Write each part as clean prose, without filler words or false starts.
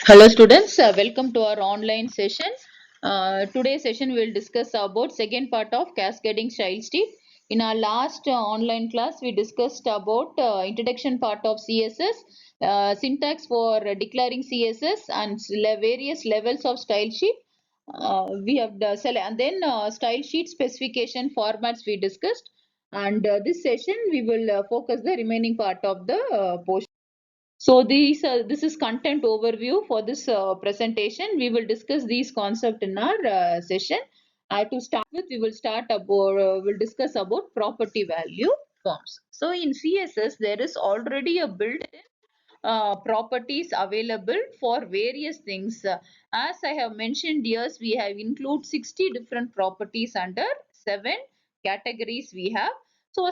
Hello students, welcome to our online session. Today's session we will discuss about second part of cascading style sheet. In our last online class we discussed about introduction part of CSS, syntax for declaring CSS and various levels of style sheet. We have and then style sheet specification formats we discussed, and this session we will focus the remaining part of the portion. So this is content overview for this presentation. We will discuss these concepts in our session. To start with, we'll discuss about property value forms. So in CSS, there is already a built-in properties available for various things. As I have mentioned here, we have include 60 different properties under 7 categories we have. So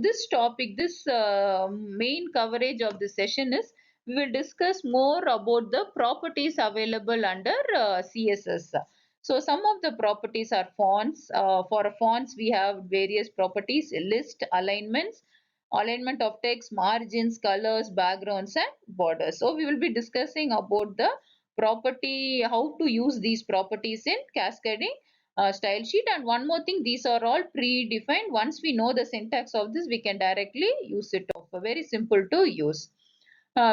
this topic, this main coverage of the session is we will discuss more about the properties available under CSS. So some of the properties are fonts. For fonts, we have various properties: list, alignment of text, margins, colors, backgrounds, and borders. So we will be discussing about the property, how to use these properties in cascading style sheet. And one more thing, these are all predefined. Once we know the syntax of this, we can directly use it off. Very simple to use.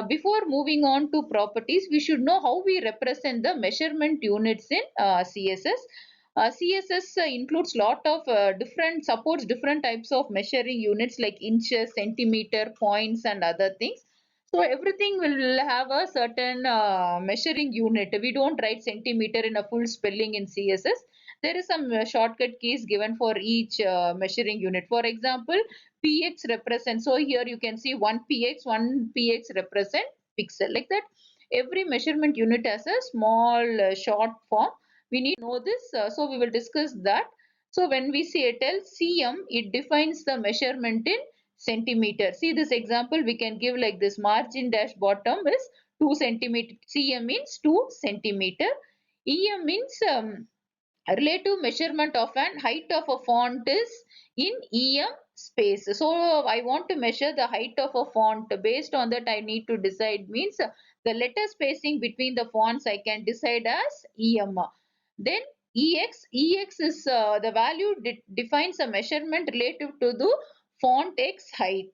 Before moving on to properties, we should know how we represent the measurement units in CSS. CSS includes lot of supports different types of measuring units like inches, centimeter, points, and other things. So everything will have a certain measuring unit. We don't write centimeter in a full spelling in CSS. There is some shortcut keys given for each measuring unit. For example, px represents, so here you can see 1 px represent pixel, like that. Every measurement unit has a small short form. We need to know this, so we will discuss that. So when we say tell cm, it defines the measurement in centimeter. See this example, we can give like this: margin dash bottom is 2 centimeter, cm means 2 centimeter. Em means relative measurement of an height of a font is in em space. So I want to measure the height of a font. Based on that, I need to decide, means the letter spacing between the fonts I can decide as em. Then ex is the value defines a measurement relative to the font x height.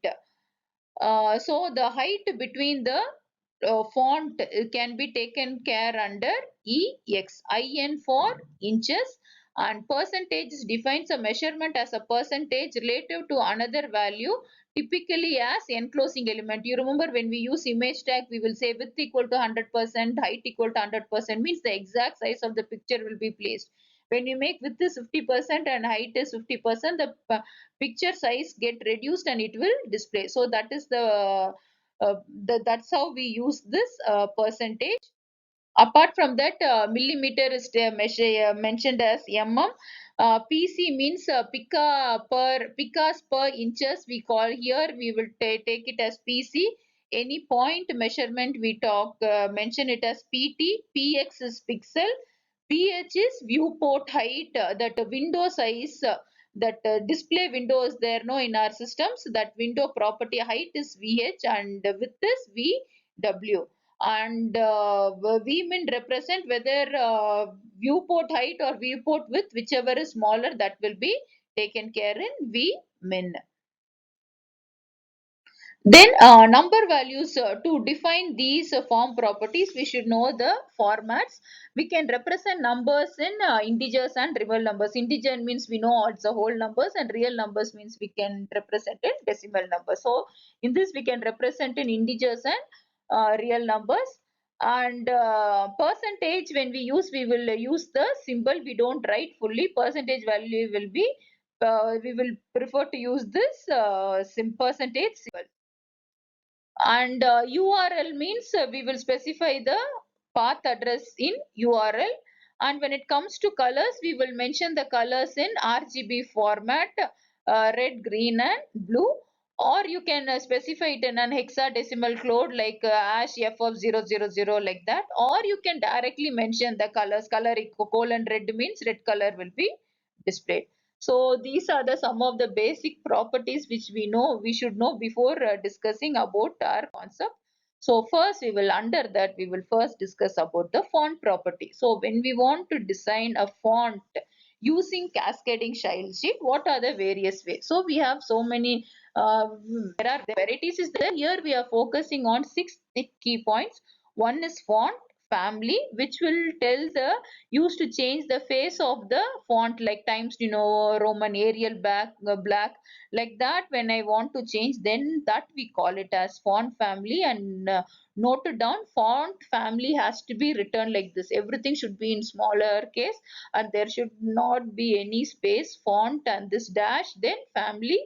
So the height between the font can be taken care under EX. IN for inches, and percentage defines a measurement as a percentage relative to another value, typically as enclosing element. You remember when we use image tag, we will say width equal to 100%, height equal to 100%, means the exact size of the picture will be placed. When you make width is 50% and height is 50%, the picture size get reduced and it will display. So that is that's how we use this percentage. Apart from that, millimeter is mentioned as mm. PC means picas per inches. We call here, we will take it as PC. Any point measurement we mention it as PT. PX is pixel. PH is viewport height, that window size, that display window is there no in our systems. That window property height is VH and width is VW. And Vmin represent whether viewport height or viewport width, whichever is smaller, that will be taken care in Vmin. Then number values, to define these form properties, we should know the formats. We can represent numbers in integers and real numbers. Integer means we know it's a whole numbers, and real numbers means we can represent in decimal numbers. So in this we can represent in integers and real numbers. And percentage, when we will use the symbol. We don't write fully. Percentage value will be, we will prefer to use this percentage symbol. And URL means we will specify the path address in URL. And when it comes to colors, we will mention the colors in RGB format, red, green, and blue. Or you can specify it in an hexadecimal code like ash f of 000, like that. Or you can directly mention the colors. Color colon red means red color will be displayed. So these are the some of the basic properties which we should know before discussing about our concept. So first we will under that we will first discuss about the font property. So when we want to design a font using cascading style sheet, what are the various ways? So we have so many there are varieties is there. Here we are focusing on six key points. One is font family, which will tell the used to change the face of the font, like Times New Roman, Arial, black, like that. When I want to change, then that we call it as font family. And noted down, font family has to be written like this. Everything should be in smaller case, and there should not be any space. Font and this dash, then family,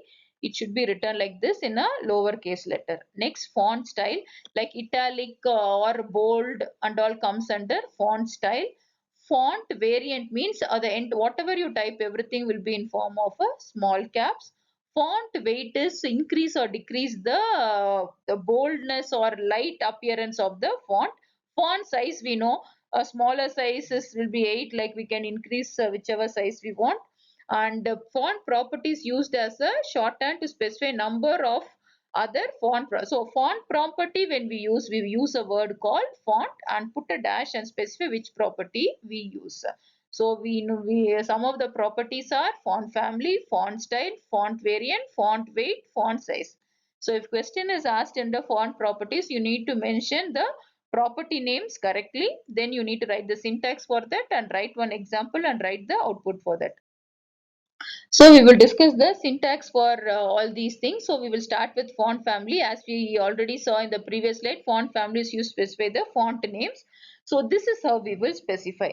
it should be written like this in a lowercase letter. Next, font style, like italic or bold and all comes under font style. Font variant means the end whatever you type, everything will be in form of a small caps. Font weight is increase or decrease the boldness or light appearance of the font. Font size, we know a smaller sizes will be 8, like we can increase whichever size we want. And font properties used as a shorthand to specify number of other so font property, when we use a word called font and put a dash and specify which property we use. So we know some of the properties are font family, font style, font variant, font weight, font size. So if question is asked in the font properties, you need to mention the property names correctly. Then you need to write the syntax for that and write one example and write the output for that. So we will discuss the syntax for all these things. So we will start with font family. As we already saw in the previous slide, font family is used to specify the font names. So this is how we will specify.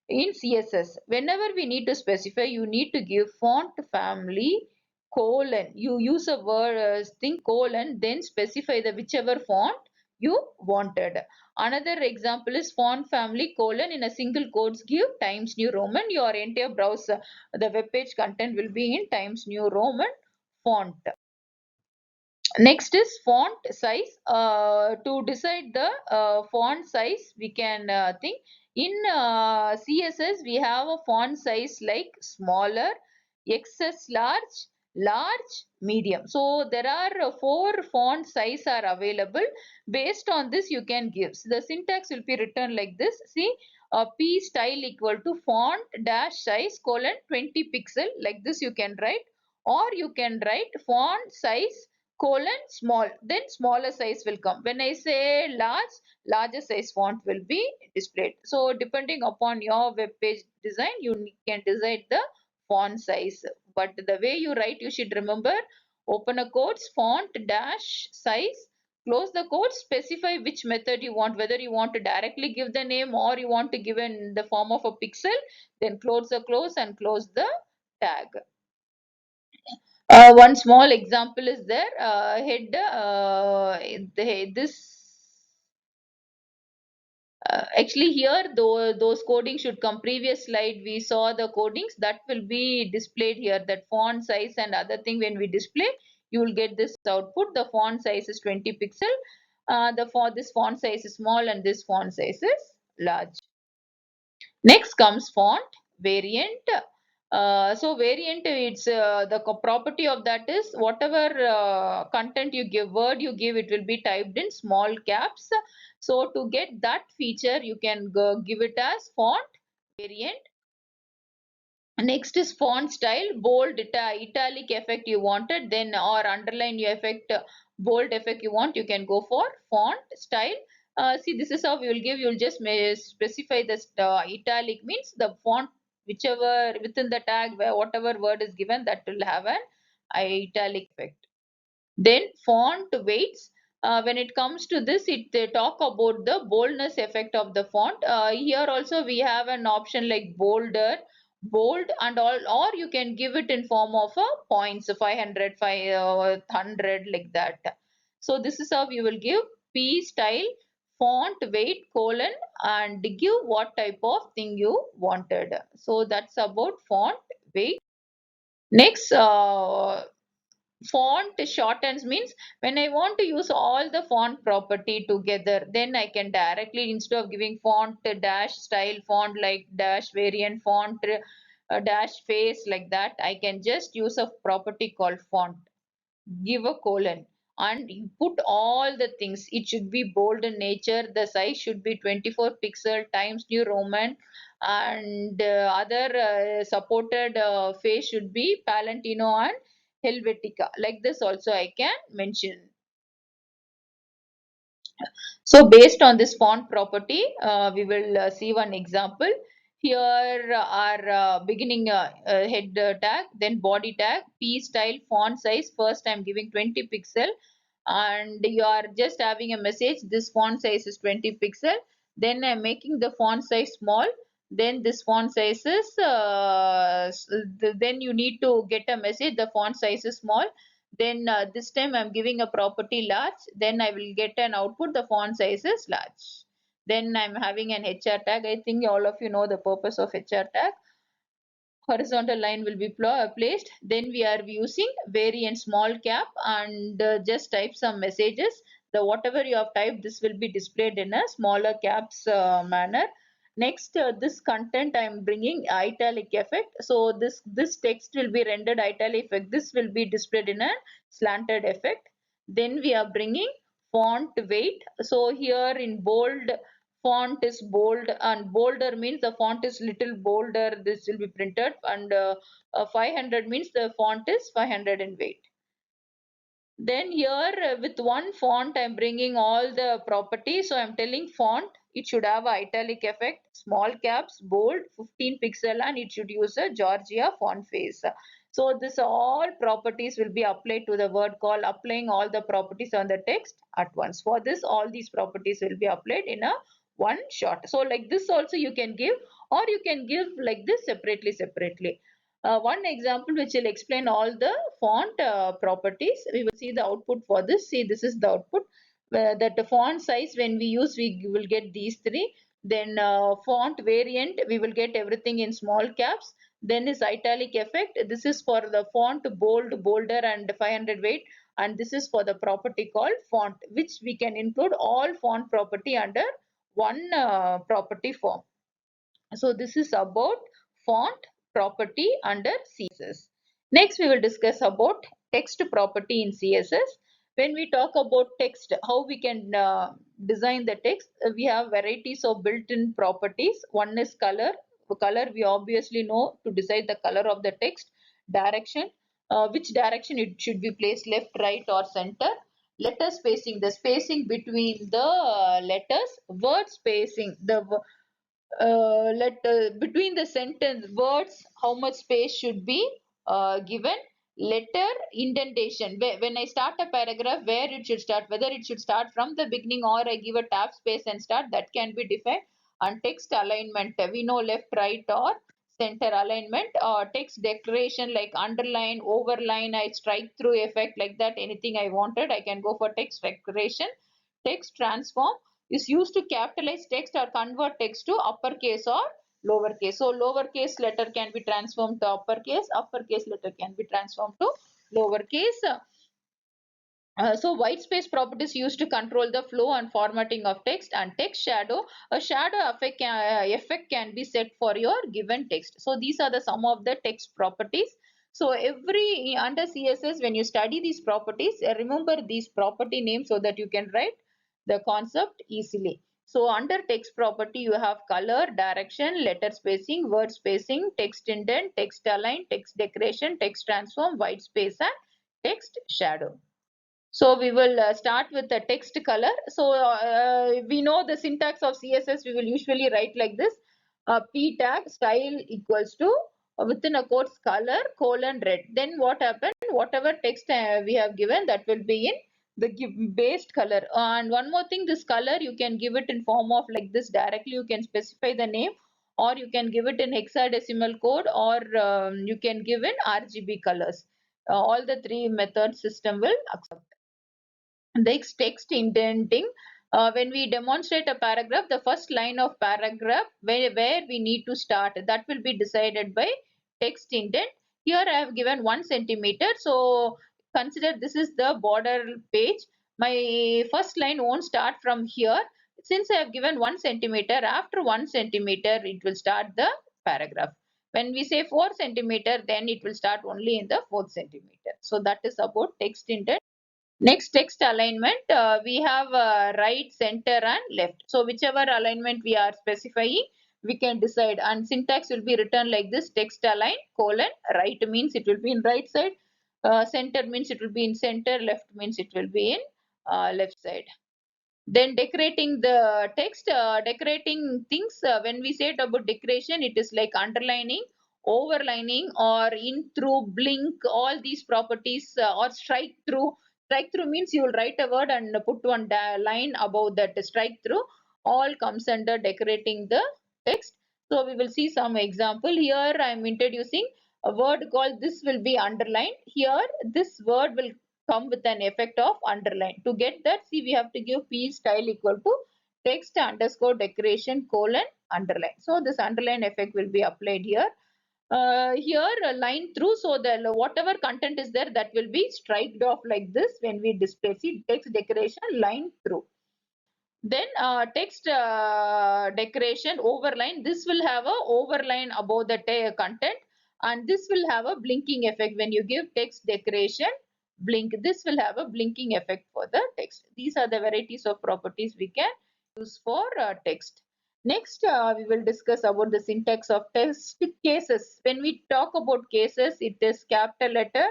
In CSS, whenever we need to specify, you need to give font family colon. You use a word thing colon, then specify the whichever font you wanted. Another example is font family colon, in a single quotes give Times New Roman. Your entire browser, the web page content will be in Times New Roman font. Next is font size. To decide the font size, we can think in CSS we have a font size like smaller, XS large, large, medium. So there are four font size are available. Based on this, you can give. So the syntax will be written like this. See, P style equal to font dash size colon 20 pixel. Like this you can write, or you can write font size colon small, then smaller size will come. When I say large, larger size font will be displayed. So depending upon your web page design, you can decide the font size. But the way you write, you should remember, open a quotes, font dash size, close the quotes, specify which method you want, whether you want to directly give the name or you want to give in the form of a pixel, then close the close and close the tag. One small example is there. Head this actually here, though those coding should come. Previous slide we saw the codings that will be displayed here. That font size and other thing, when we display, you will get this output. The font size is 20 pixel. The for this font size is small and this font size is large. Next comes font variant. So variant, it's the property of that is whatever content you give, word you give, it will be typed in small caps. So to get that feature, you can go give it as font variant. Next is font style, bold, italic effect you wanted, then or underline your effect, bold effect you want, you can go for font style. See, this is how we will give. You will just specify this italic means the font, whichever within the tag where whatever word is given, that will have an italic effect. Then font weights. When it comes to this, it they talk about the boldness effect of the font. Here also we have an option like bolder, bold, and all, or you can give it in form of a points, 500, 500, like that. So this is how you will give P style font weight colon and give what type of thing you wanted. So that's about font weight. Next, font shortens means when I want to use all the font property together, then I can directly, instead of giving font dash style, font like dash variant, font dash face, like that, I can just use a property called font, give a colon. and you put all the things. It should be bold in nature, the size should be 24 pixel times New Roman, and other supported face should be Palantino and Helvetica. Like this also I can mention. So based on this font property, we will see one example. Here are beginning head tag, then body tag, P style, font size. First I'm giving 20 pixel, and you are just having a message. This font size is 20 pixel. Then I'm making the font size small. Then this font size is, then you need to get a message. The font size is small. Then this time I'm giving a property large, then I will get an output, the font size is large. Then I'm having an HR tag. I think all of you know the purpose of HR tag. Horizontal line will be placed. Then we are using variant small cap, and just type some messages. The whatever you have typed, this will be displayed in a smaller caps manner. Next, this content I am bringing italic effect. So this text will be rendered italic effect. This will be displayed in a slanted effect. Then we are bringing font weight. So here in bold, font is bold, and bolder means the font is little bolder. This will be printed, and 500 means the font is 500 in weight. Then here with one font I'm bringing all the properties. So I'm telling font, it should have italic effect, small caps, bold, 15 pixel, and it should use a Georgia font face. So this all properties will be applied to the word call, applying all the properties on the text at once. For this, all these properties will be applied in a one shot. So like this also you can give, or you can give like this separately. One example which will explain all the font properties. We will see the output for this. See, this is the output. That the font size, when we use, we will get these three. Then font variant, we will get everything in small caps. Then is italic effect. This is for the font bold, bolder, and 500 weight. And this is for the property called font, which we can include all font property under one property form. So this is about font property under CSS. Next, we will discuss about text property in CSS. When we talk about text, how we can design the text, we have varieties of built-in properties. One is color. Color, we obviously know to decide the color of the text. Direction, which direction it should be placed, left, right, or center. Letter spacing, the spacing between the letters. Word spacing, the let between the sentence words, how much space should be given. Letter indentation, when I start a paragraph, where it should start, whether it should start from the beginning or I give a tab space and start, that can be defined. And text alignment, we know left, right, or center alignment. Text declaration, like underline, overline, I strike through effect, like that, anything I wanted I can go for text declaration. Text transform is used to capitalize text or convert text to uppercase or lowercase. So lowercase letter can be transformed to uppercase letter can be transformed to lowercase. So white space properties used to control the flow and formatting of text. And text shadow, a shadow effect can be set for your given text. So these are the some of the text properties. So every under CSS, when you study these properties, remember these property names so that you can write the concept easily. So under text property, you have color, direction, letter spacing, word spacing, text indent, text align, text decoration, text transform, white space, and text shadow. So we will start with the text color. So we know the syntax of CSS. We will usually write like this: p tag style equals to within a quotes color colon red. Then what happened? Whatever text we have given, that will be in the based color. And one more thing, this color you can give it in form of like this directly. You can specify the name, or you can give it in hexadecimal code, or you can give in RGB colors. All the three methods system will accept. Next, text indenting. When we demonstrate a paragraph, the first line of paragraph, where we need to start, that will be decided by text indent. Here I have given 1 centimeter. So consider this is the border page. My first line won't start from here. Since I have given 1 centimeter, after 1 centimeter, it will start the paragraph. When we say 4 centimeter, then it will start only in the 4th centimeter. So that is about text indent. Next, text alignment. We have right, center and left. So whichever alignment we are specifying, we can decide, and syntax will be written like this: text align colon, right means it will be in right side, center means it will be in center, left means it will be in left side. Then decorating the text, decorating things. When we say it about decoration, it is like underlining, overlining, or in through, blink, all these properties, or strike through. Strike through means you will write a word and put one line above that. Strike through all comes under decorating the text. So we will see some example. Here I am introducing a word called this will be underlined. Here this word will come with an effect of underline. To get that, see, we have to give p style equal to text underscore decoration colon underline. So this underline effect will be applied here. Here a line through, so the whatever content is there, that will be striked off like this when we display. See, text decoration line through. Then text decoration overline. This will have a overline above the content, and this will have a blinking effect. When you give text decoration blink, this will have a blinking effect for the text. These are the varieties of properties we can use for text. Next, we will discuss about the syntax of text cases. When we talk about cases, it is capital letter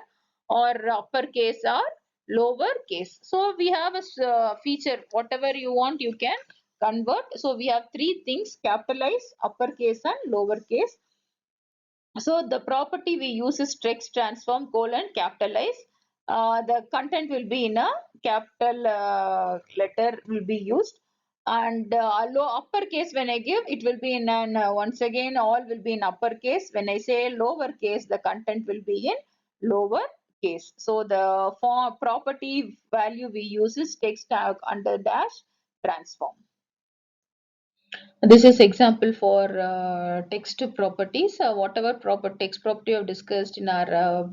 or uppercase or lower case. So we have a feature, whatever you want you can convert. So we have three things: capitalize, uppercase and lowercase. So the property we use is text transform colon capitalize. The content will be in a capital letter will be used, and low uppercase when I give, it will be in an once again all will be in uppercase. When I say lowercase, the content will be in lower case. So the for property value we use is text under dash transform. This is example for text properties. Whatever text property we have discussed in our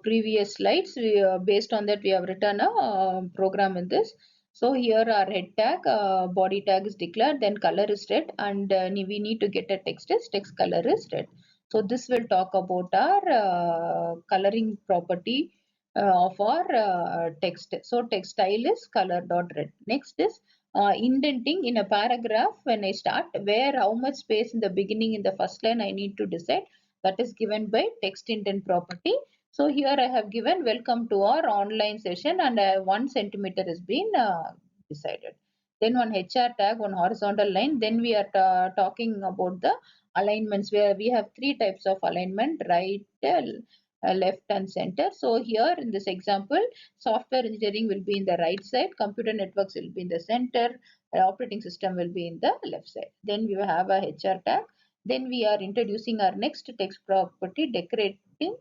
previous slides, based on that we have written a program in this. So here our head tag, body tag is declared, then color is red, and we need to get a text as text color is red. So this will talk about our coloring property of our text. So text style is color dot red. Next is indenting in a paragraph. When I start, where how much space in the beginning in the first line I need to decide, that is given by text indent property. So here I have given welcome to our online session, and 1 centimeter has been decided. Then one HR tag, one horizontal line. Then we are talking about the alignments, where we have three types of alignment: right, left and center. So here in this example, software engineering will be in the right side, computer networks will be in the center, operating system will be in the left side. Then we have a HR tag. Then we are introducing our next text property, decorating.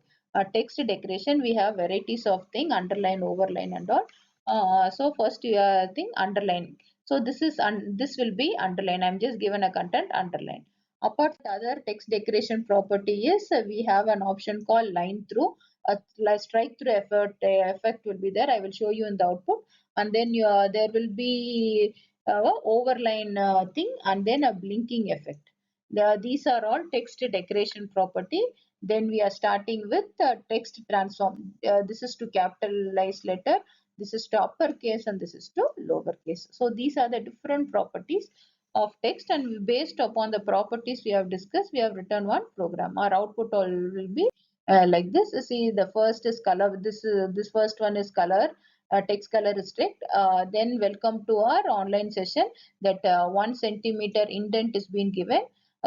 Text decoration, we have varieties of thing: underline, overline and all. So first you thing underline. So this is this will be underline. I'm just given a content underline. Apart from the other text decoration property is, we have an option called line through. A strike through effect will be there. I will show you in the output, and then there will be overline thing, and then a blinking effect. These are all text decoration property. Then we are starting with text transform. This is to capitalize letter, this is to uppercase, and this is to lowercase. So these are the different properties of text, and based upon the properties we have discussed, we have written one program. Our output all will be like this. See, the first is color. This first one is color. Text color restrict. Then welcome to our online session. That 1 centimeter indent is being given.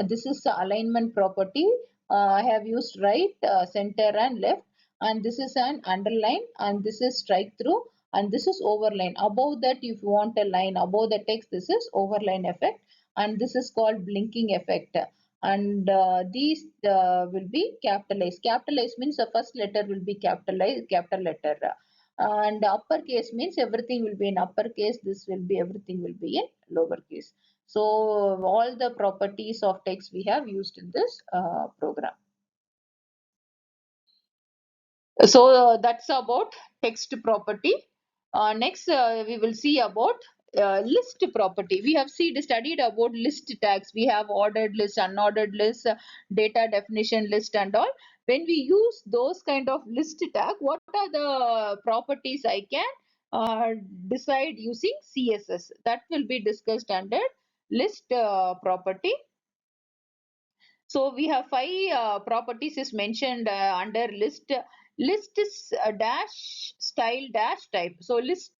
This is the alignment property. I have used right, center and left, and this is an underline, and this is strike through, and this is overline. Above that, if you want a line above the text, this is overline effect, and this is called blinking effect. And these will be capitalized. Capitalized means the first letter will be capitalized, capital letter, and uppercase means everything will be in uppercase. This will be everything will be in lowercase. So all the properties of text we have used in this program. So that's about text property. Next, we will see about list property. We have studied about list tags. We have ordered list, unordered list, data definition list and all. When we use those kind of list tag, what are the properties I can uh, decide using CSS. That will be discussed under list property. So we have five properties is mentioned under list. List is dash style dash type. So list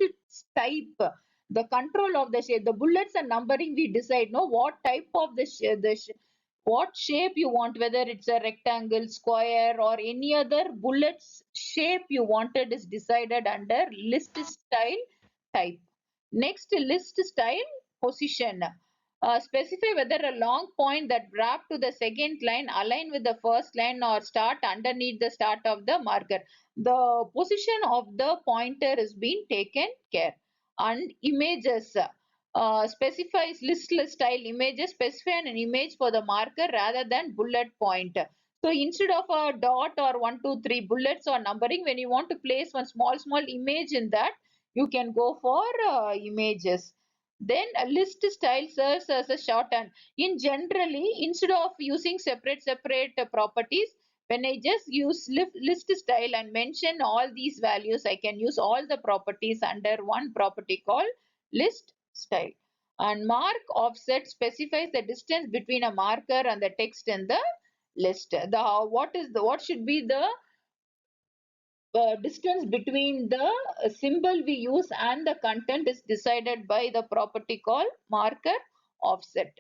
type, the control of the shape, the bullets and numbering we decide no what type of what shape you want, whether it's a rectangle, square, or any other bullets shape you wanted is decided under list style type. Next, list style position. Specify whether a long point that wrap to the second line align with the first line or start underneath the start of the marker. The position of the pointer is being taken care. And images. Specifies list style images. Specify an image for the marker rather than bullet point. So instead of a dot or 1, 2, 3 bullets or numbering, when you want to place one small image in that, you can go for images. Then a list style serves as a shorthand. In generally, instead of using separate properties, when I just use list style and mention all these values, I can use all the properties under one property called list style. And mark offset specifies the distance between a marker and the text in the list. What should be the distance between the symbol we use and the content is decided by the property called marker offset.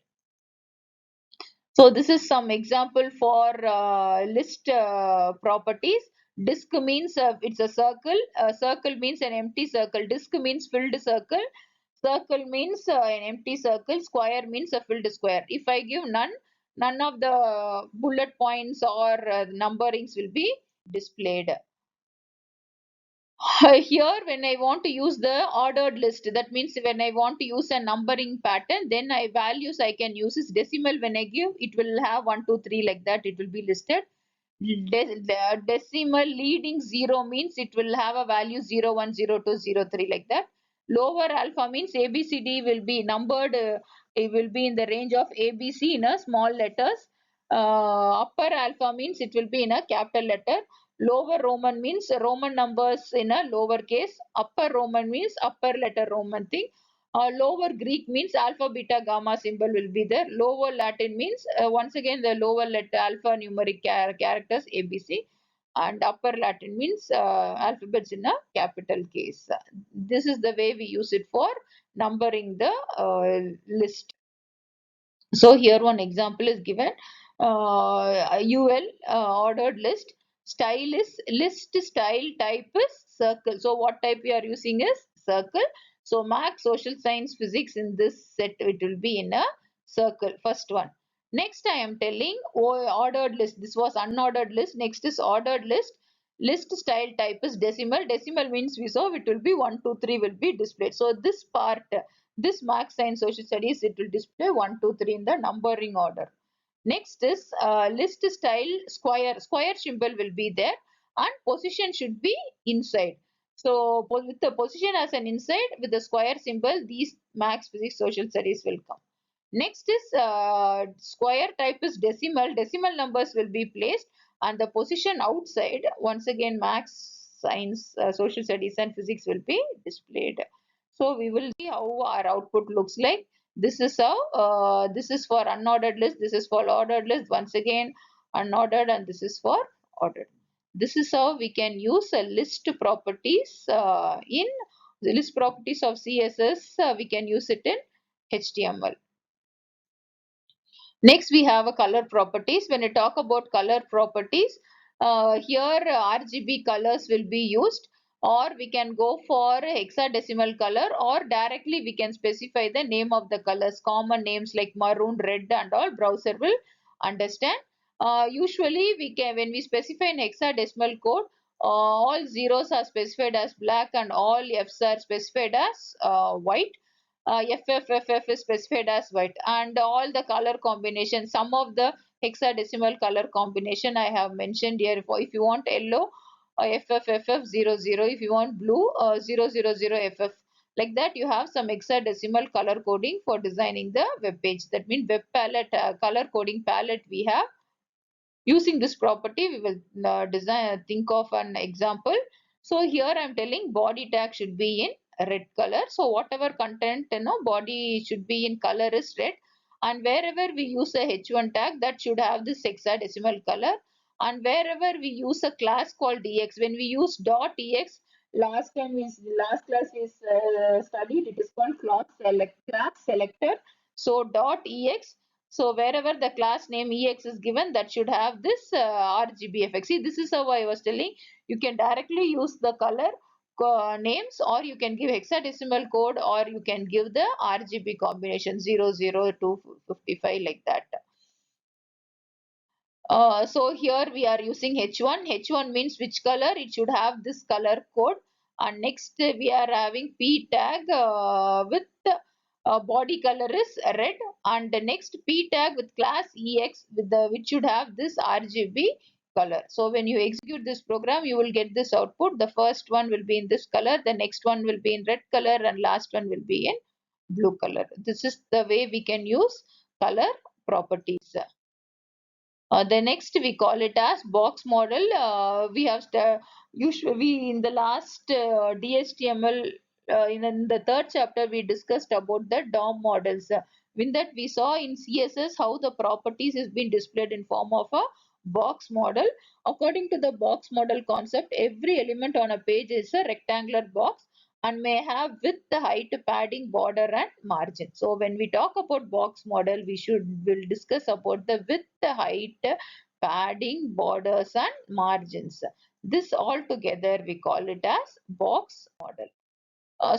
So this is some example for list properties. Disk means it's a circle. Circle means an empty circle. Disk means filled circle. Circle means an empty circle. Square means a filled square. If I give none, none of the bullet points or numberings will be displayed. Here when I want to use the ordered list, that means when I want to use a numbering pattern, then I values I can use is decimal. When I give, it will have 1, 2, 3 like that, it will be listed. The decimal leading 0 means it will have a value 0, 1, 0, 2, 0, 3 like that. Lower alpha means ABCD will be numbered, it will be in the range of ABC in a small letters. Upper alpha means it will be in a capital letter. Lower Roman means Roman numbers in a lower case. Upper Roman means upper letter Roman thing. Lower Greek means alpha, beta, gamma symbol will be there. Lower Latin means once again the lower letter alpha numeric characters ABC. And upper Latin means alphabets in a capital case. This is the way we use it for numbering the list. So here one example is given. UL ordered list. Style is list style type is circle. So what type we are using is circle. So math, social science, physics in this set it will be in a circle. First one. Next I am telling ordered list. This was unordered list. Next is ordered list. List style type is decimal. Decimal means we saw it will be 1, 2, 3 will be displayed. So this part, this mark science social studies, it will display 1, 2, 3 in the numbering order. Next is list style square. Square symbol will be there and position should be inside. So with the position as an inside with the square symbol, these max physics social studies will come. Next is square type is decimal. Decimal numbers will be placed and the position outside. Once again, max, science, social studies and physics will be displayed. So we will see how our output looks like. This is how, this is for unordered list, this is for ordered list. Once again, unordered, and this is for ordered. This is how we can use a list properties in the list properties of CSS. We can use it in HTML. Next, we have a color properties. When I talk about color properties, here RGB colors will be used, or we can go for hexadecimal color, or directly we can specify the name of the colors. Common names like maroon, red, and all browser will understand. Usually, we can when we specify in hexadecimal code, all zeros are specified as black and all Fs are specified as white. FFFF is specified as white, and all the color combination, some of the hexadecimal color combination I have mentioned here. If you want yellow, FFFF00, if you want blue, 000FF. Like that, you have some hexadecimal color coding for designing the web page. That means web palette, color coding palette we have. Using this property, we will think of an example. So here I'm telling body tag should be in red color. So whatever content, body should be in color is red. And wherever we use a H1 tag, that should have this hexadecimal color. And wherever we use a class called ex, when we use dot ex, last class we studied, it is called class selector. So dot ex, so wherever the class name ex is given, that should have this RGB effect. See, this is how I was telling. You can directly use the color names, or you can give hexadecimal code, or you can give the RGB combination 00 to 55 like that. So here we are using H1. H1 means which color, it should have this color code. And next we are having P tag with body color is red, and the next P tag with class EX with the which should have this RGB color. So when you execute this program, you will get this output. The first one will be in this color, the next one will be in red color, and last one will be in blue color. This is the way we can use color properties. The next we call it as box model. We have usually in the last DHTML, in the third chapter we discussed about the DOM models. In that we saw in CSS how the properties is being displayed in form of a box model. According to the box model concept, every element on a page is a rectangular box and may have width, height, padding, border and margin. So when we talk about box model, will discuss about the width, height, padding, borders and margins. This all together we call it as box model.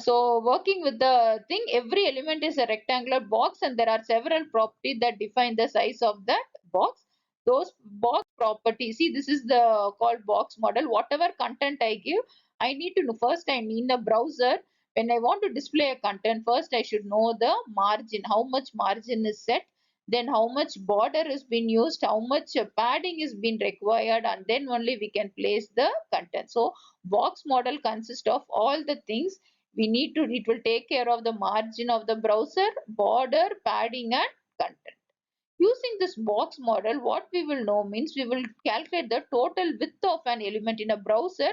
So working with the thing, every element is a rectangular box and there are several properties that define the size of that box. Those box properties, see, this is the called box model. Whatever content I give, I need to know first. I mean the browser. When I want to display a content, first I should know the margin, how much margin is set, then how much border is being used, how much padding is being required, and then only we can place the content. So box model consists of all the things we need to. It will take care of the margin of the browser, border, padding and content. Using this box model, what we will know means we will calculate the total width of an element in a browser.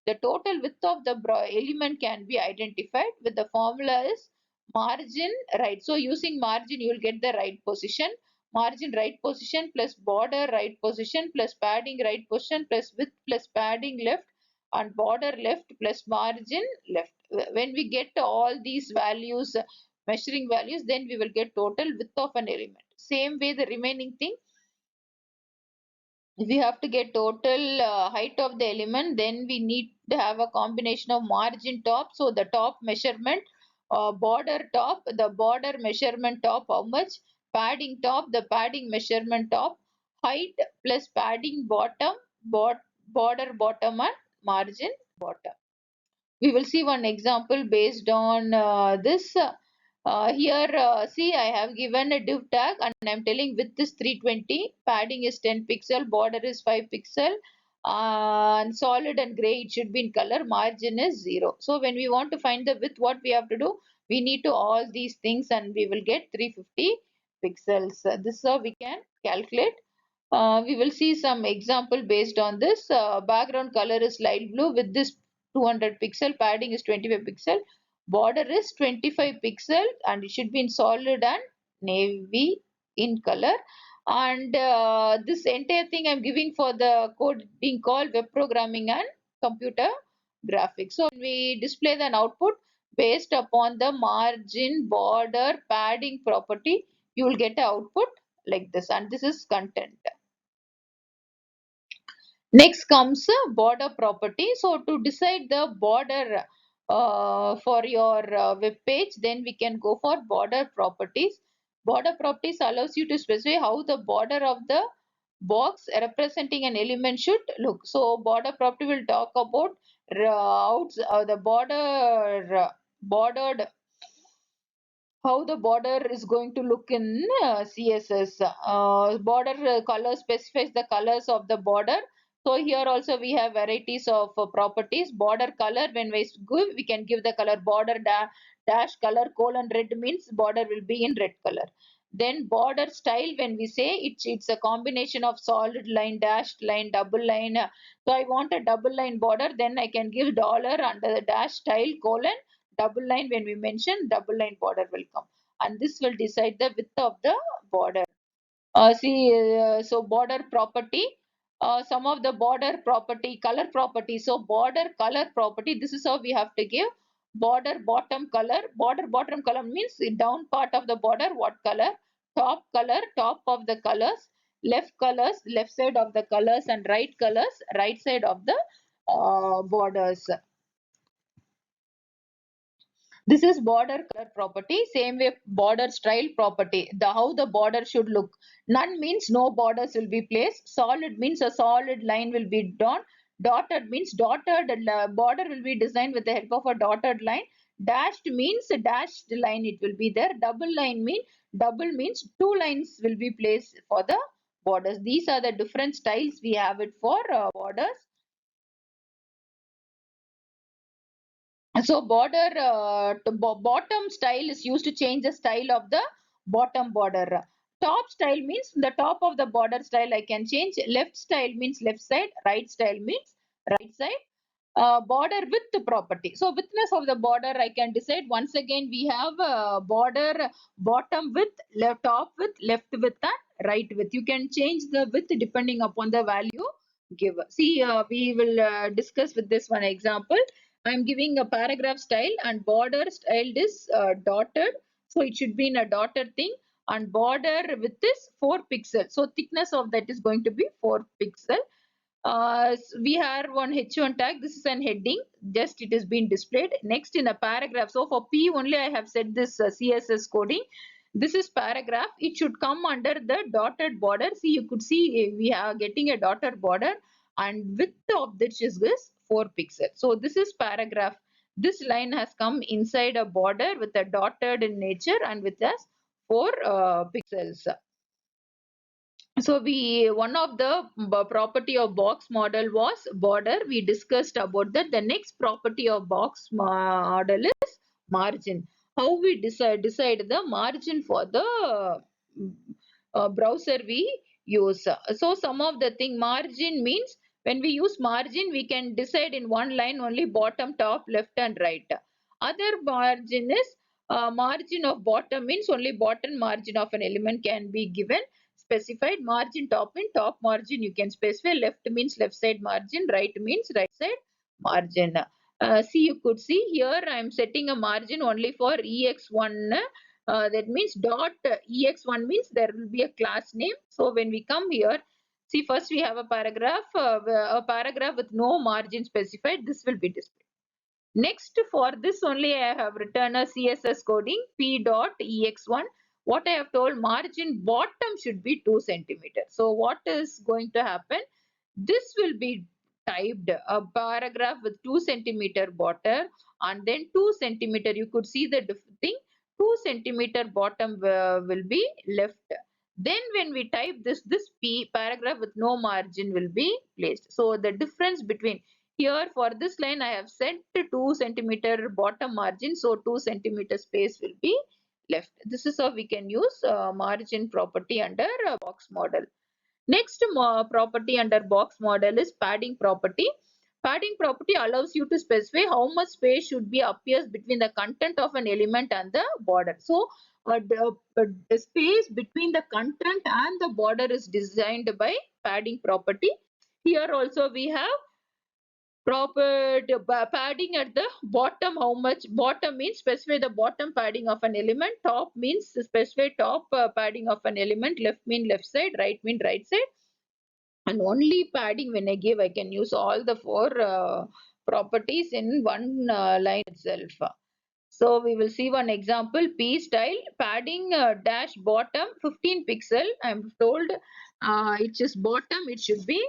The total width of the element can be identified with the formula is margin right. So using margin, you will get the right position. Margin right position plus border right position plus padding right position plus width plus padding left and border left plus margin left. When we get all these values, measuring values, then we will get total width of an element. Same way the remaining thing, if we have to get total height of the element, then we need to have a combination of margin top, so the top measurement, border top, the border measurement top how much, padding top, the padding measurement top, height plus padding bottom, border bottom and margin bottom. We will see one example based on this. Here, see, I have given a div tag and I'm telling width is 320, padding is 10 pixel, border is 5 pixel, and solid and gray it should be in color, margin is 0. So when we want to find the width, what we have to do? We need to all these things and we will get 350 pixels. This is how we can calculate. We will see some example based on this. Background color is light blue with this 200 pixel, padding is 25 pixel, border is 25 pixel and it should be in solid and navy in color. And this entire thing I'm giving for the code being called web programming and computer graphics. So we display the output based upon the margin, border, padding property, you will get an output like this, and this is content. Next comes a border property. So to decide the border for your web page, then we can go for border properties. Border properties allows you to specify how the border of the box representing an element should look. So border property will talk about the bordered, how the border is going to look in CSS. Border color specifies the colors of the border. So here also we have varieties of properties. Border color, when we give, we can give the color border dash color colon red means border will be in red color. Then border style, when we say it's a combination of solid line, dashed line, double line. So I want a double line border, then I can give dollar under the dash style colon double line. When we mention double line, border will come, and this will decide the width of the border. So border property, some of the border property, color property. So border color property, this is how we have to give. Border bottom color, border bottom color means the down part of the border, what color? Top color, top of the colors. Left colors, left side of the colors, and right colors, right side of the borders. This is border color property. Same way border style property. How the border should look. None means no borders will be placed. Solid means a solid line will be drawn. Dotted means dotted border will be designed with the help of a dotted line. Dashed means a dashed line it will be there. Double means two lines will be placed for the borders. These are the different styles we have it for borders. So border bottom style is used to change the style of the bottom border. Top style means the top of the border style I can change. Left style means left side. Right style means right side. Border width property. So widthness of the border I can decide. Once again we have border bottom width, left top width, left width, and right width. You can change the width depending upon the value given. See, we will discuss with this one example. I am giving a paragraph style, and border style is dotted. So it should be in a dotted thing, and border width is 4 pixels. So thickness of that is going to be 4 pixel. We have one H1 tag. This is an heading. Just it is being displayed. Next in a paragraph. So for P only I have set this CSS coding. This is paragraph. It should come under the dotted border. See, you could see we are getting a dotted border, and width of this is this 4 pixels. So this is paragraph. This line has come inside a border with a dotted in nature and with us 4 pixels. So one of the property of box model was border. We discussed about that. The next property of box model is margin. How we decide the margin for the browser we use. So some of the thing, margin means when we use margin, we can decide in one line only bottom, top, left, and right. Other margin is margin of bottom means only bottom margin of an element can be given. Specified margin top means top margin you can specify. Left means left side margin. Right means right side margin. See, you could see here I am setting a margin only for ex1. That means dot ex1 means there will be a class name. So when we come here, see, first we have a paragraph with no margin specified. This will be displayed. Next, for this only I have written a CSS coding p dot ex1. What I have told, margin bottom should be 2 centimeter. So what is going to happen? This will be typed a paragraph with 2 centimeter border, and then 2 centimeter. You could see the thing. 2 centimeter bottom will be left. Then when we type this p paragraph with no margin will be placed. So the difference between here, for this line I have set 2 centimeter bottom margin, so 2 centimeter space will be left. This is how we can use margin property under box model. Next property under box model is padding property. Padding property allows you to specify how much space should be appears between the content of an element and the border. So the space between the content and the border is designed by padding property. Here also we have proper padding at the bottom. How much bottom means specify the bottom padding of an element. Top means specify top padding of an element. Left mean left side. Right mean right side. And only padding, when I give, I can use all the 4 properties in one line itself. So we will see one example. P style padding dash bottom 15 pixel. I am told it is bottom it should be,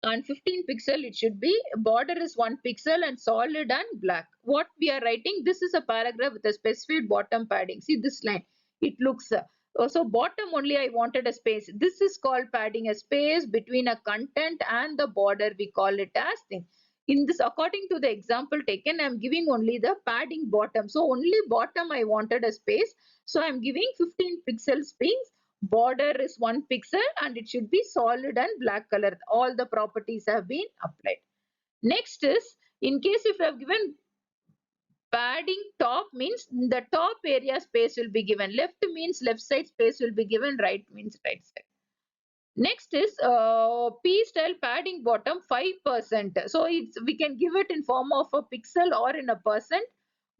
and 15 pixel it should be. Border is 1 pixel and solid and black. What we are writing, this is a paragraph with a specified bottom padding. See this line, it looks So bottom only I wanted a space. This is called padding, a space between a content and the border. We call it as thing. In this, according to the example taken, I'm giving only the padding bottom. So only bottom I wanted a space. So I'm giving 15 pixel space. Border is 1 pixel and it should be solid and black color. All the properties have been applied. Next is, in case if I have given padding top, means the top area space will be given. Left means left side space will be given. Right means right side. Next is P style padding bottom 5%. So it's, we can give it in form of a pixel or in a percent.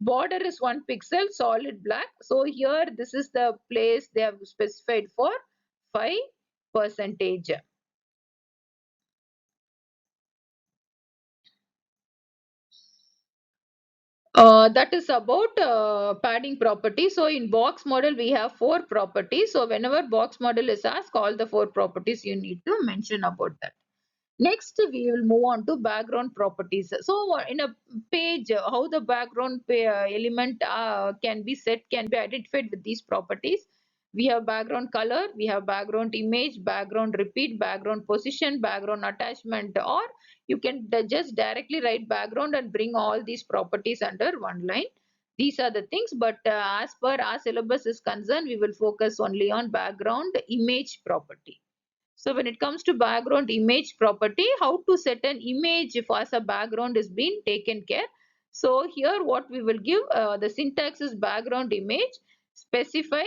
Border is 1 pixel, solid black. So here this is the place they have specified for 5%. That is about padding property. So in box model, we have 4 properties. So whenever box model is asked, all the 4 properties you need to mention about that. Next, we will move on to background properties. So in a page, how the background element can be set, can be identified with these properties. We have background color, we have background image, background repeat, background position, background attachment, or you can just directly write background and bring all these properties under one line. These are the things, but as per our syllabus is concerned, we will focus only on background image property. So when it comes to background image property, how to set an image if as a background is being taken care. So here what we will give, the syntax is background image, specify.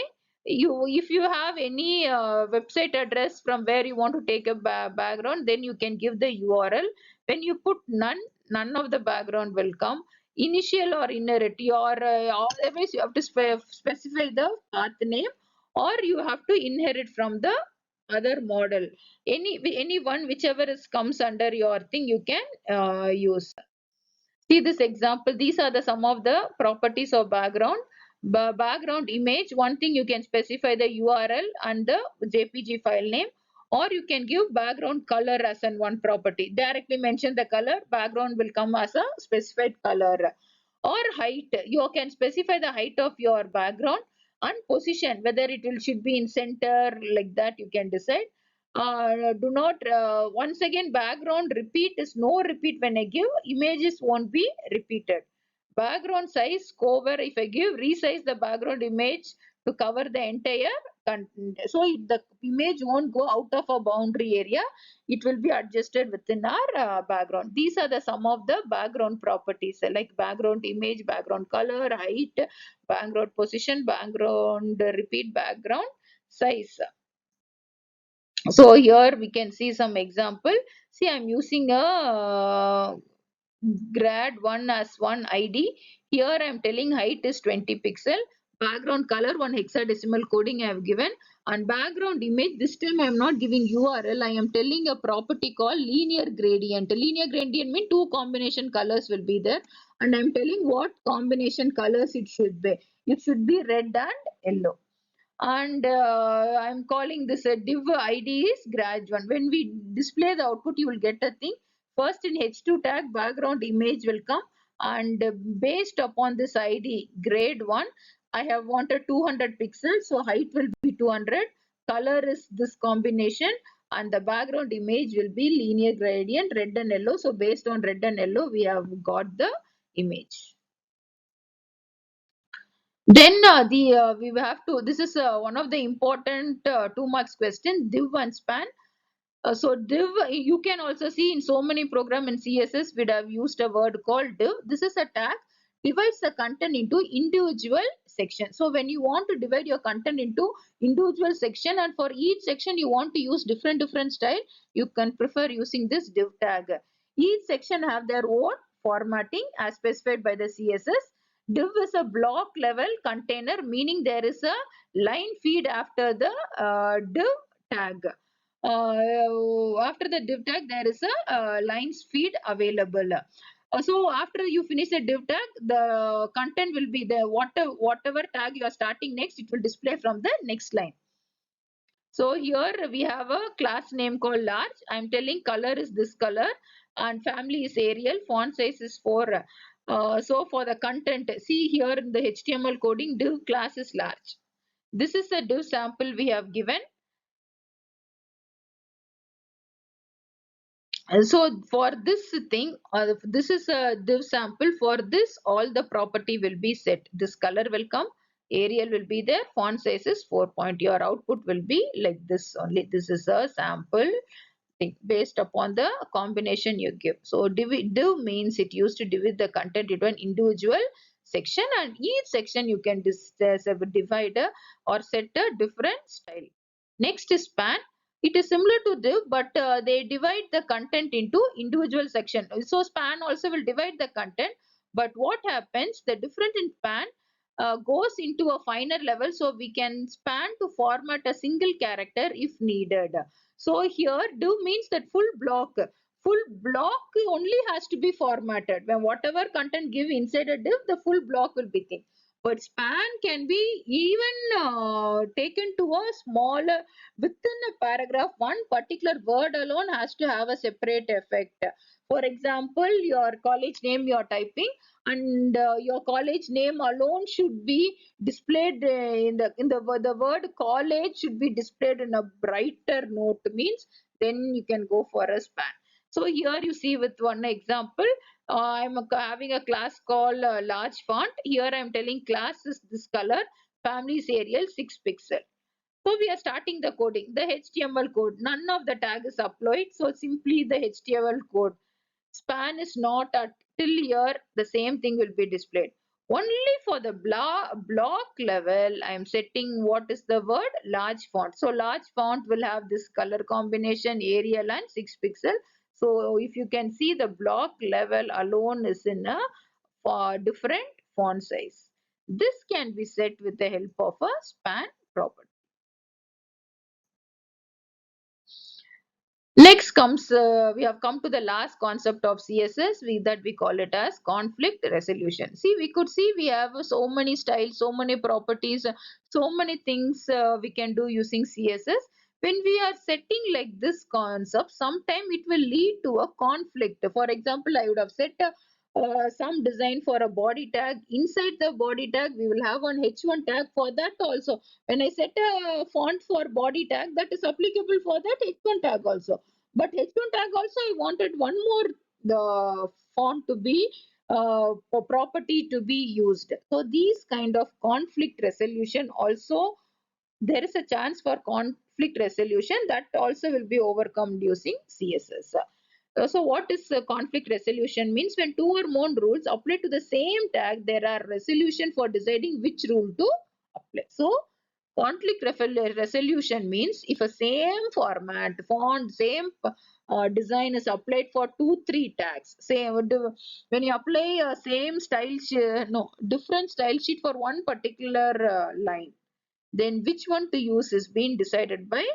You, if you have any website address from where you want to take a background, then you can give the URL. When you put none, none of the background will come. Initial or inherit, your otherwise you have to specify the path name, or you have to inherit from the other model. Any one, whichever is comes under your thing, you can use. See this example. These are the some of the properties of background. Background image, one thing you can specify the URL and the JPG file name, or you can give background color as an one property. Directly mention the color, background will come as a specified color. Or height, you can specify the height of your background, and position, whether it will should be in center, like that you can decide. Do not once again, background repeat is no repeat. When I give, images won't be repeated. Background size cover, if I give resize the background image to cover the entire content, so the image won't go out of a boundary area, it will be adjusted within our background. These are the some of the background properties, like background image, background color, height, background position, background repeat, background size. So here we can see some example. See, I'm using a grad 1 as one ID. Here I'm telling height is 20 pixel, background color one hexadecimal coding I have given, and background image, this time I am not giving URL, I am telling a property called linear gradient. Linear gradient means two combination colors will be there, and I'm telling what combination colors it should be. It should be red and yellow. And I'm calling this a div id is grad1. When we display the output, you will get a thing. First in h2 tag, background image will come, and based upon this id grade1, I have wanted 200 pixels, so height will be 200, color is this combination, and the background image will be linear gradient red and yellow. So based on red and yellow, we have got the image. Then we have to, this is one of the important 2 marks question, div and span. So div, you can also see in so many program in CSS, we'd have used a word called div. This is a tag, divides the content into individual sections. So when you want to divide your content into individual section, and for each section you want to use different style, you can prefer using this div tag. Each section have their own formatting as specified by the CSS. Div is a block level container, meaning there is a line feed after the div tag. After the div tag, there is a lines feed available. So after you finish the div tag, the content will be the whatever tag you are starting next, it will display from the next line. So here we have a class name called large. I'm telling color is this color, and family is Arial, font size is 4. So for the content, see here in the HTML coding, div class is large. This is a div sample we have given. And so for this thing, this is a div sample. For this, all the property will be set. This color will come, Arial will be there, font size is 4 point. Your output will be like this only. This is a sample thing based upon the combination you give. So div means it used to divide the content into an individual section, and each section you can divide or set a different style. Next is span. It is similar to div, but they divide the content into individual section. So span also will divide the content, but what happens, the difference in span goes into a finer level, so we can span to format a single character if needed. So here div means that full block only has to be formatted. When whatever content give inside a div, the full block will be thing. But span can be even taken to a smaller, within a paragraph, one particular word alone has to have a separate effect. For example, your college name you are typing, and your college name alone should be displayed the word college should be displayed in a brighter note, means then you can go for a span. So here you see with one example, I'm having a class called large font. Here I'm telling class is this color, family is Arial 6 pixel. So we are starting the coding, the HTML code. None of the tag is applied, so simply the HTML code. Span is not at till here, the same thing will be displayed. Only for the block level, I am setting what is the word large font. So large font will have this color combination, Arial and 6 pixel. So if you can see, the block level alone is in a for different font size. This can be set with the help of a span property. Next comes, we have come to the last concept of CSS, that we call it as conflict resolution. See, we could see we have so many styles, so many properties, so many things we can do using CSS. When we are setting like this concept, sometime it will lead to a conflict. For example, I would have set some design for a body tag. Inside the body tag, we will have an H1 tag for that also. When I set a font for body tag, that is applicable for that H1 tag also. But H1 tag also, I wanted one more the font to be for property to be used. So these kind of conflict resolution also, there is a chance for conflict resolution that also will be overcome using CSS. So what is conflict resolution means? When two or more rules apply to the same tag, there are resolution for deciding which rule to apply. So conflict resolution means if a same format, font, same design is applied for 2-3 tags. Say when you apply same style, no, different style sheet for one particular line, then which one to use is being decided by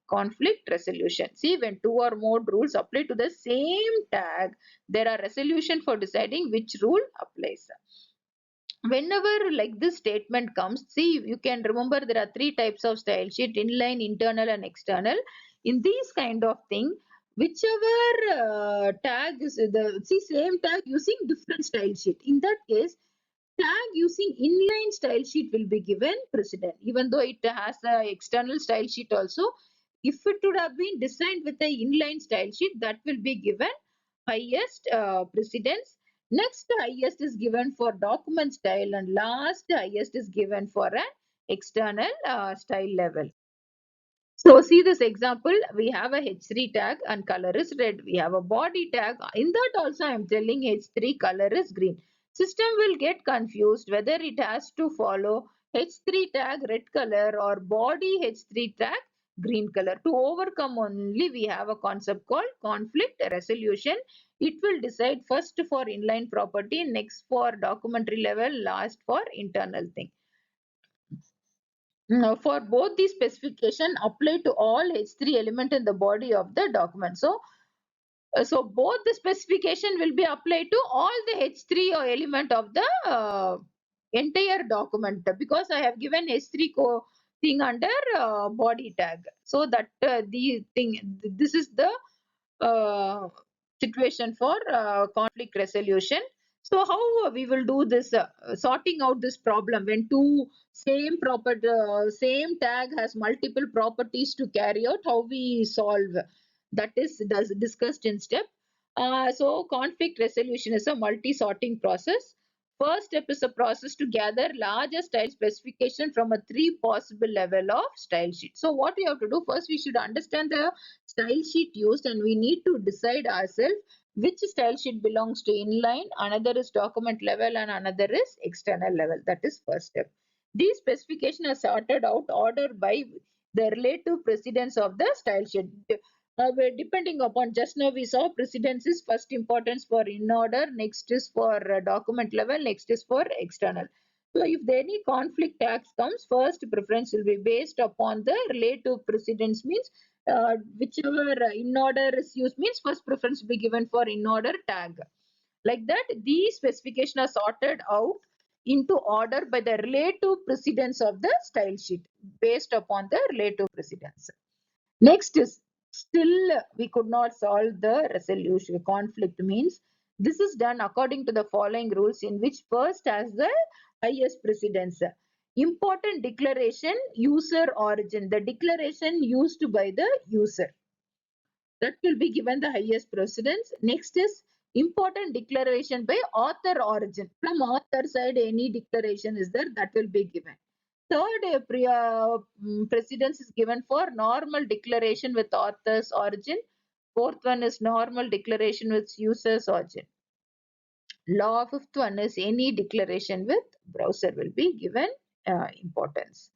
conflict resolution. See, when two or more rules apply to the same tag, there are resolution for deciding which rule applies. Whenever like this statement comes, see, you can remember there are three types of style sheet: inline, internal and external. In these kind of thing, whichever tag is the, see, same tag using different style sheet, in that case tag using inline style sheet will be given precedent, even though it has a external style sheet also. If it would have been designed with the inline style sheet, that will be given highest precedence. Next highest is given for document style, and last highest is given for an external style level. So see this example, we have a H3 tag and color is red. We have a body tag. In that also I am telling H3 color is green. System will get confused whether it has to follow H3 tag red color or body H3 tag green color. To overcome only, we have a concept called conflict resolution. It will decide first for inline property, next for documentary level, last for internal thing. For both these specification apply to all H3 element in the body of the document. So both the specification will be applied to all the H3 or element of the entire document, because I have given H3 thing under body tag. So that the thing, this is the situation for conflict resolution. So how we will do this sorting out this problem when two same tag has multiple properties to carry out, how we solve, that is discussed in step. So conflict resolution is a multi-sorting process. First step is a process to gather larger style specification from a three possible level of style sheet. So what we have to do first, we should understand the style sheet used and we need to decide ourselves which style sheet belongs to inline, another is document level and another is external level. That is first step. These specifications are sorted out order by the relative precedence of the style sheet. Depending upon, just now we saw precedence is first importance for in order, next is for document level, next is for external. So if there any conflict tags comes, first preference will be based upon the relative precedence, means whichever in order is used means first preference will be given for in order tag. Like that, these specifications are sorted out into order by the relative precedence of the style sheet based upon the relative precedence. Next is, still we could not solve the resolution conflict, means this is done according to the following rules, in which first has the highest precedence. Important declaration, user origin, the declaration used by the user, that will be given the highest precedence. Next is important declaration by author origin. From author side, any declaration is there, that will be given. Third precedence is given for normal declaration with author's origin. Fourth one is normal declaration with user's origin. Law fifth one is any declaration with browser will be given importance.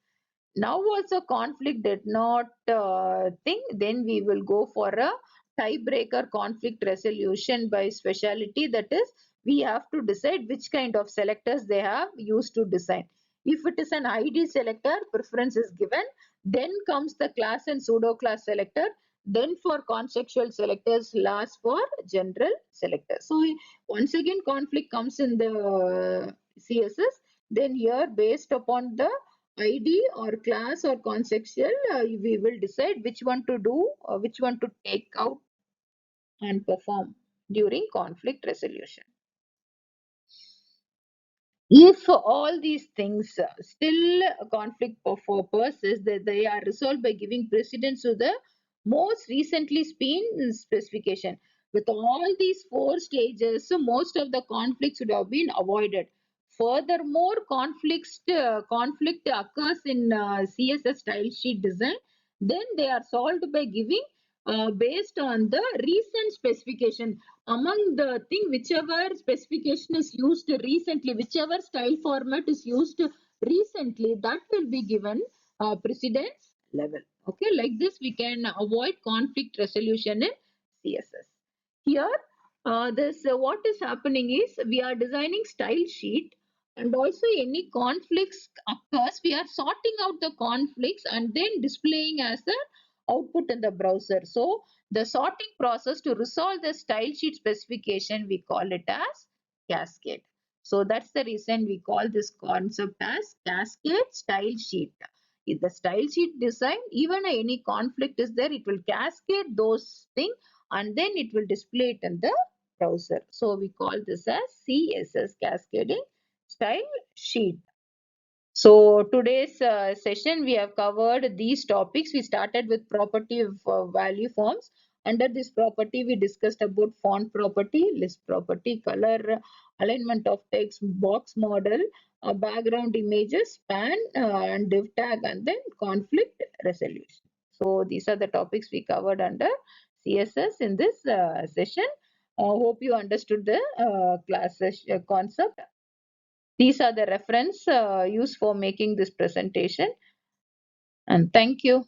Now also conflict did not think, then we will go for a tiebreaker conflict resolution by specialty. That is, we have to decide which kind of selectors they have used to design. If it is an id selector, preference is given, then comes the class and pseudo class selector, then for contextual selectors, last for general selectors. So once again conflict comes in the css, then here based upon the id or class or contextual, we will decide which one to do or which one to take out and perform during conflict resolution. If all these things still conflict persists, that they are resolved by giving precedence to the most recently been specification. With all these four stages, so most of the conflicts would have been avoided. Furthermore, conflict occurs in CSS style sheet design. Then they are solved by giving based on the recent specification. Among the thing, whichever specification is used recently, whichever style format is used recently, that will be given precedence level. Okay, like this we can avoid conflict resolution in CSS. Here, this what is happening is we are designing style sheet, and also any conflicts occurs, we are sorting out the conflicts and then displaying as the output in the browser. So the sorting process to resolve the style sheet specification, we call it as cascade. So that's the reason we call this concept as cascade style sheet. If the style sheet design, even any conflict is there, it will cascade those things and then it will display it in the browser. So we call this as CSS, cascading style sheet. So today's session we have covered these topics. We started with property of value forms. Under this property we discussed about font property, list property, color, alignment of text, box model, background images, span and div tag, and then conflict resolution. So these are the topics we covered under CSS in this session. Hope you understood the class concept. These are the reference used for making this presentation, and thank you.